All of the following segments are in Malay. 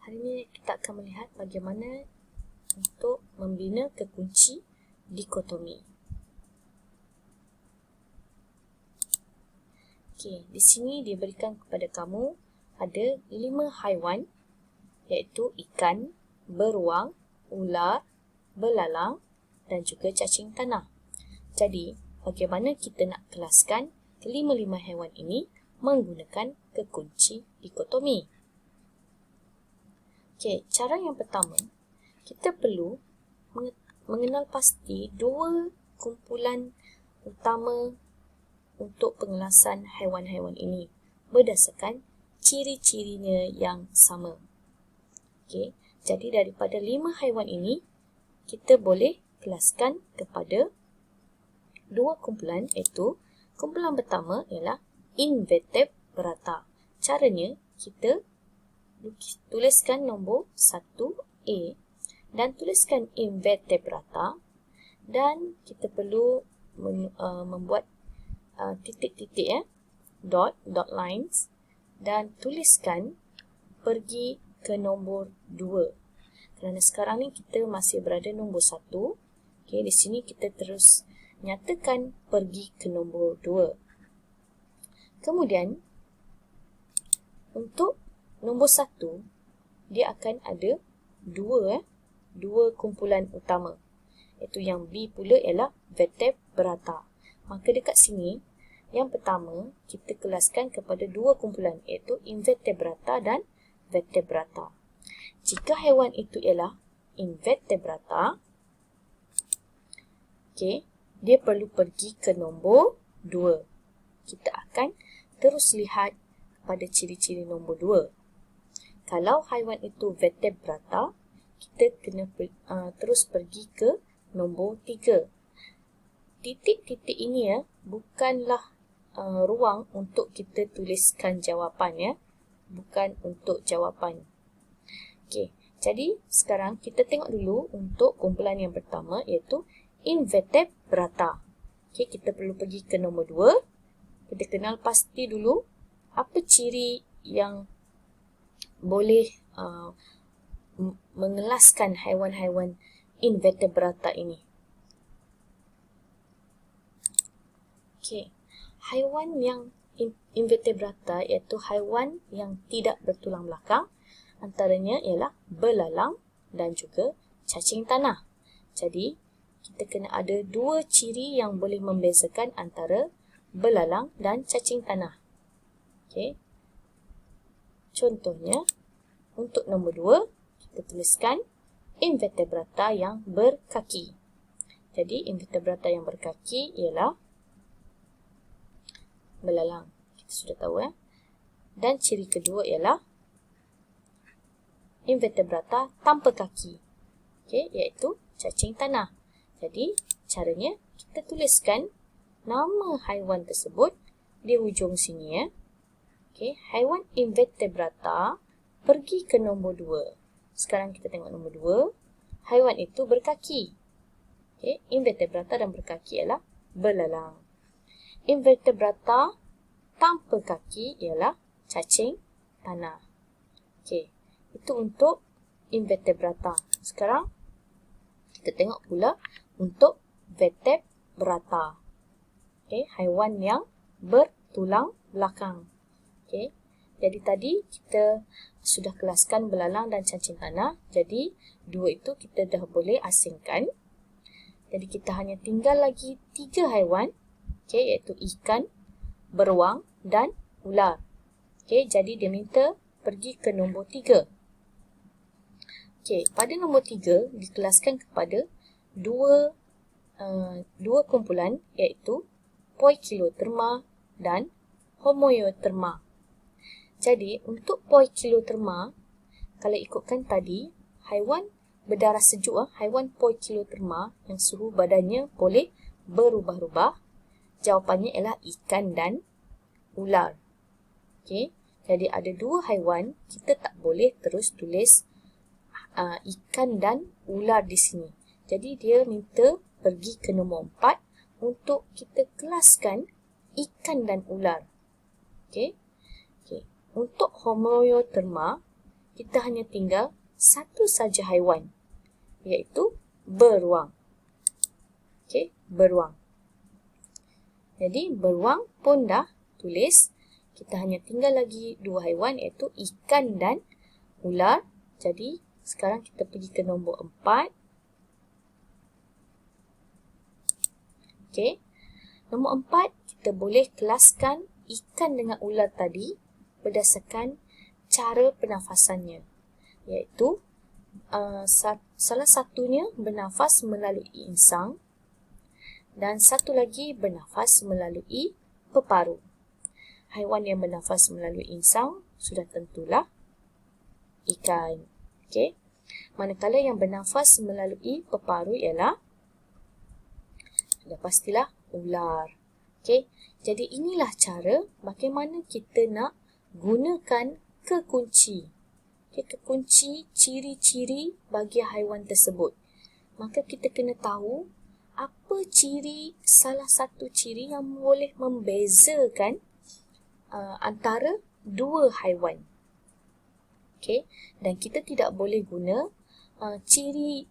Hari ini kita akan melihat bagaimana untuk membina kekunci dikotomi. Okey, di sini diberikan kepada kamu ada 5 haiwan, iaitu ikan, beruang, ular, belalang dan juga cacing tanah. Jadi, bagaimana kita nak kelaskan kelima-lima haiwan ini menggunakan kekunci dikotomi? Okey, cara yang pertama, kita perlu mengenal pasti dua kumpulan utama untuk pengelasan haiwan-haiwan ini berdasarkan ciri-cirinya yang sama. Okey, jadi daripada 5 haiwan ini, kita boleh kelaskan kepada dua kumpulan, iaitu kumpulan pertama ialah invertebrata. Caranya, kita tuliskan nombor 1A dan tuliskan invertebrata, dan kita perlu membuat titik-titik, dot lines, dan tuliskan pergi ke nombor 2. Kerana sekarang ni kita masih berada nombor 1. Okey, di sini kita terus nyatakan pergi ke nombor 2. Kemudian untuk nombor 1, dia akan ada dua kumpulan utama. Iaitu yang B pula ialah vertebrata. Maka dekat sini, yang pertama, kita kelaskan kepada dua kumpulan, iaitu invertebrata dan vertebrata. Jika haiwan itu ialah invertebrata, okay, dia perlu pergi ke nombor 2. Kita akan terus lihat pada ciri-ciri nombor 2. Kalau haiwan itu vertebrata, kita kena terus pergi ke nombor 3. Titik-titik ini bukanlah ruang untuk kita tuliskan jawapan, bukan untuk jawapan. Okey, jadi sekarang kita tengok dulu untuk kumpulan yang pertama, iaitu invertebrata. Okey, kita perlu pergi ke nombor 2. Kita kenal pasti dulu apa ciri yang boleh mengelaskan haiwan-haiwan invertebrata ini. Okey, haiwan yang invertebrata iaitu haiwan yang tidak bertulang belakang. Antaranya ialah belalang dan juga cacing tanah. Jadi, kita kena ada dua ciri yang boleh membezakan antara belalang dan cacing tanah. Okey. Contohnya, untuk nombor 2, kita tuliskan invertebrata yang berkaki. Jadi, invertebrata yang berkaki ialah belalang. Kita sudah tahu, Dan ciri kedua ialah invertebrata tanpa kaki. Okey, iaitu cacing tanah. Jadi, caranya kita tuliskan nama haiwan tersebut di hujung sini, Okey, haiwan invertebrata pergi ke nombor 2. Sekarang kita tengok nombor 2. Haiwan itu berkaki. Okey, invertebrata dan berkaki ialah belalang. Invertebrata tanpa kaki ialah cacing tanah. Okey, itu untuk invertebrata. Sekarang kita tengok pula untuk vertebrata. Okey, haiwan yang bertulang belakang. Okay. Jadi tadi kita sudah kelaskan belalang dan cacing tanah. Jadi dua itu kita dah boleh asingkan. Jadi kita hanya tinggal lagi 3 haiwan, iaitu ikan, beruang dan ular. Jadi dia minta pergi ke nombor 3. Pada nombor 3 dikelaskan kepada dua kumpulan, iaitu Poikilotrema dan Homoeotrema. Jadi, untuk Poikilotrema, kalau ikutkan tadi, haiwan berdarah sejuk, haiwan Poikilotrema yang suhu badannya boleh berubah-ubah, jawapannya ialah ikan dan ular. Okey, jadi ada 2 haiwan, kita tak boleh terus tulis ikan dan ular di sini. Jadi, dia minta pergi ke nombor 4 untuk kita kelaskan ikan dan ular. Okey. Untuk Homoeotrema, kita hanya tinggal satu saja haiwan, iaitu beruang. Okey, beruang. Jadi beruang pun dah tulis. Kita hanya tinggal lagi dua haiwan, iaitu ikan dan ular. Jadi sekarang kita pergi ke nombor 4. Okey. Nombor 4, kita boleh kelaskan ikan dengan ular tadi berdasarkan cara pernafasannya. Iaitu salah satunya bernafas melalui insang dan satu lagi bernafas melalui peparu. Haiwan yang bernafas melalui insang sudah tentulah ikan. Okey. Manakala yang bernafas melalui peparu ialah pastilah ular. Okey. Jadi inilah cara bagaimana kita nak gunakan kekunci. Okay, kekunci ciri-ciri bagi haiwan tersebut. Maka kita kena tahu apa salah satu ciri yang boleh membezakan antara dua haiwan. Okey, dan kita tidak boleh guna ciri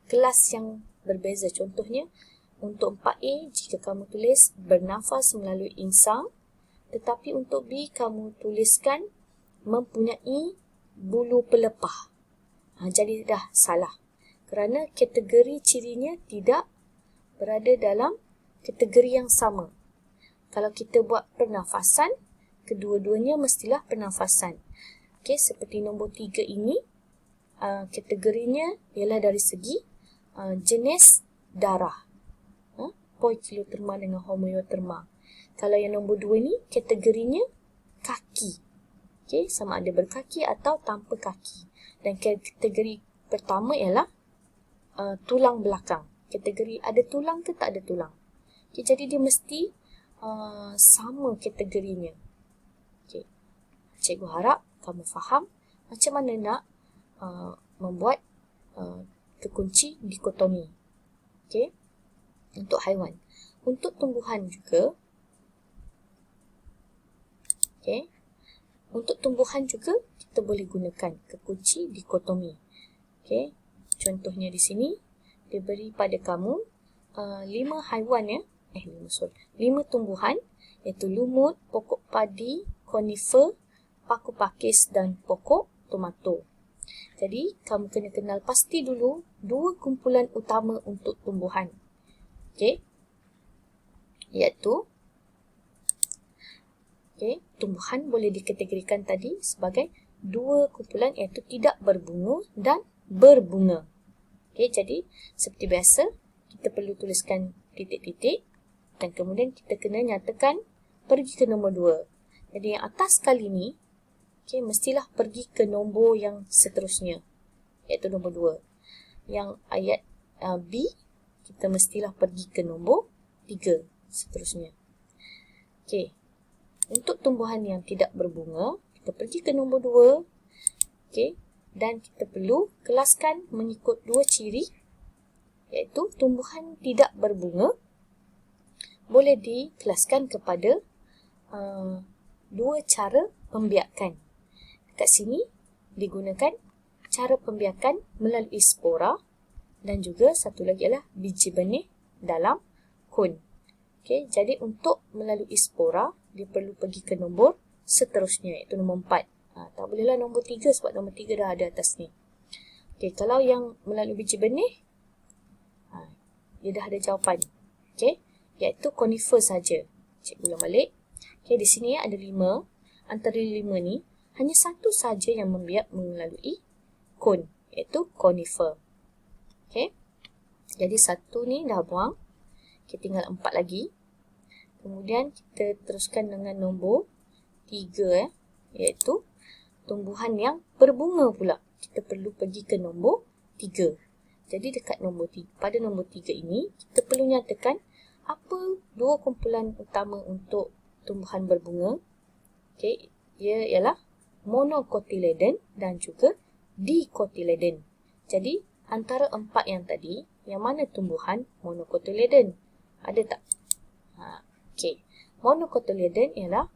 kelas yang berbeza. Contohnya, untuk 4A, jika kamu tulis bernafas melalui insang, tetapi untuk B, kamu tuliskan mempunyai bulu pelepah. Jadi dah salah. Kerana kategori cirinya tidak berada dalam kategori yang sama. Kalau kita buat pernafasan, kedua-duanya mestilah pernafasan. Okey, seperti nombor 3 ini, kategorinya ialah dari segi jenis darah. Poikiloterma dengan homeoterma. Kalau yang nombor 2 ni, kategorinya kaki. Okey, sama ada berkaki atau tanpa kaki. Dan kategori pertama ialah tulang belakang. Kategori ada tulang ke tak ada tulang. Okey, jadi dia mesti sama kategorinya. Okey, cikgu harap kamu faham macam mana nak membuat kekunci dikotomi. Okey, untuk haiwan. Untuk tumbuhan juga. Okey, untuk tumbuhan juga kita boleh gunakan kekunci dikotomi. Okey, contohnya di sini dia beri pada kamu 5 haiwan ya. 5 tumbuhan, iaitu lumut, pokok padi, konifer, paku pakis dan pokok tomato. Jadi kamu kena kenal pasti dulu dua kumpulan utama untuk tumbuhan. Okey, iaitu tumbuhan boleh dikategorikan tadi sebagai dua kumpulan, iaitu tidak berbunga dan berbunga. Okey, jadi seperti biasa kita perlu tuliskan titik-titik dan kemudian kita kena nyatakan pergi ke nombor 2. Jadi yang atas kali ni, mestilah pergi ke nombor yang seterusnya, iaitu nombor 2. Yang ayat B, kita mestilah pergi ke nombor 3 seterusnya. Okey, untuk tumbuhan yang tidak berbunga, kita pergi ke nombor 2. Okey, dan kita perlu kelaskan mengikut 2 ciri, iaitu tumbuhan tidak berbunga boleh dikelaskan kepada 2 cara pembiakan. Kat sini digunakan cara pembiakan melalui spora dan juga satu lagi adalah biji benih dalam kun. Okey, jadi untuk melalui spora, dia perlu pergi ke nombor seterusnya, iaitu nombor 4. Tak bolehlah nombor 3 sebab nombor 3 dah ada atas ni. Okey, kalau yang melalui biji benih, dia dah ada jawapan. Okey, iaitu konifer saja. Cikgu ulang balik. Okey, di sini ada 5. Antara 5 ni, hanya satu saja yang membiak melalui kun, iaitu konifer. Okey, jadi 1 ni dah buang. Okey, tinggal 4 lagi. Kemudian kita teruskan dengan nombor 3, iaitu tumbuhan yang berbunga pula. Kita perlu pergi ke nombor 3. Jadi dekat nombor 3, pada nombor 3 ini, kita perlu nyatakan apa 2 kumpulan utama untuk tumbuhan berbunga. Okey, ia ialah monocotyledon dan juga dicotyledon. Jadi antara 4 yang tadi, yang mana tumbuhan monocotyledon? Ada tak? Okey, monocotyledon ialah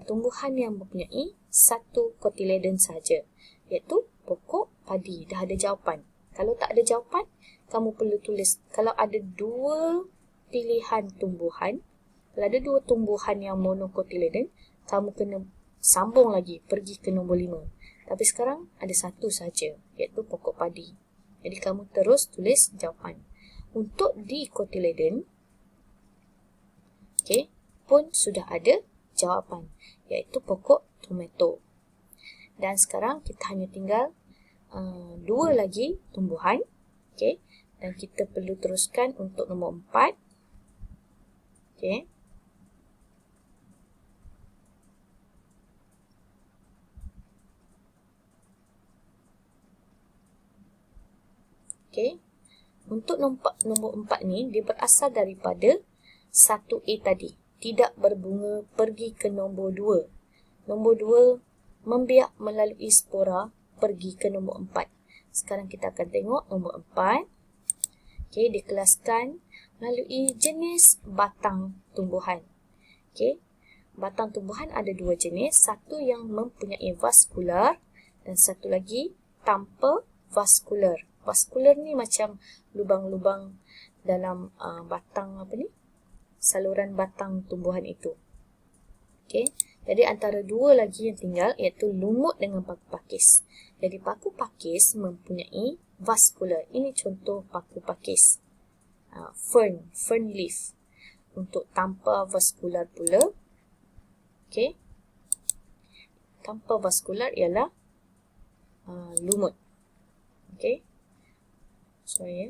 tumbuhan yang mempunyai satu kotiledon saja, iaitu pokok padi. Dah ada jawapan. Kalau tak ada jawapan, kamu perlu tulis. Kalau ada dua pilihan tumbuhan, kalau ada dua tumbuhan yang monokotiledon, kamu kena sambung lagi, pergi ke nombor 5. Tapi sekarang ada satu saja, iaitu pokok padi. Jadi kamu terus tulis jawapan. Untuk dikotiledon, pun sudah ada jawapan, iaitu pokok tomato. Dan sekarang kita hanya tinggal dua lagi tumbuhan. Dan kita perlu teruskan untuk nombor 4. Untuk nombor 4 ni, dia berasal daripada 1A tadi. Tidak berbunga, pergi ke nombor 2. Nombor 2, membiak melalui spora, pergi ke nombor 4. Sekarang kita akan tengok nombor 4. Dikelaskan melalui jenis batang tumbuhan. Batang tumbuhan ada dua jenis. Satu yang mempunyai vaskular dan satu lagi tanpa vaskular. Vaskular ni macam lubang-lubang dalam batang saluran batang tumbuhan itu. Jadi antara dua lagi yang tinggal, iaitu lumut dengan paku pakis. Jadi paku pakis mempunyai vaskular. Ini contoh paku pakis. Fern leaf. Untuk tanpa vaskular pula, tanpa vaskular ialah lumut. Sorry ya.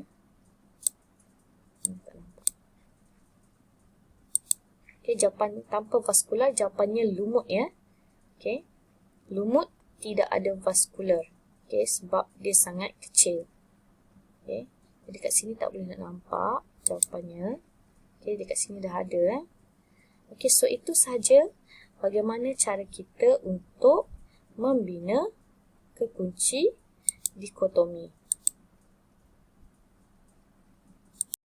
Tak nampak. Jawapan tanpa vaskular, jawapannya lumut ya. Lumut tidak ada vaskular. Sebab dia sangat kecil. Jadi kat sini tak boleh nak nampak jawapannya. Dekat sini dah ada. So itu sahaja bagaimana cara kita untuk membina kekunci dikotomi.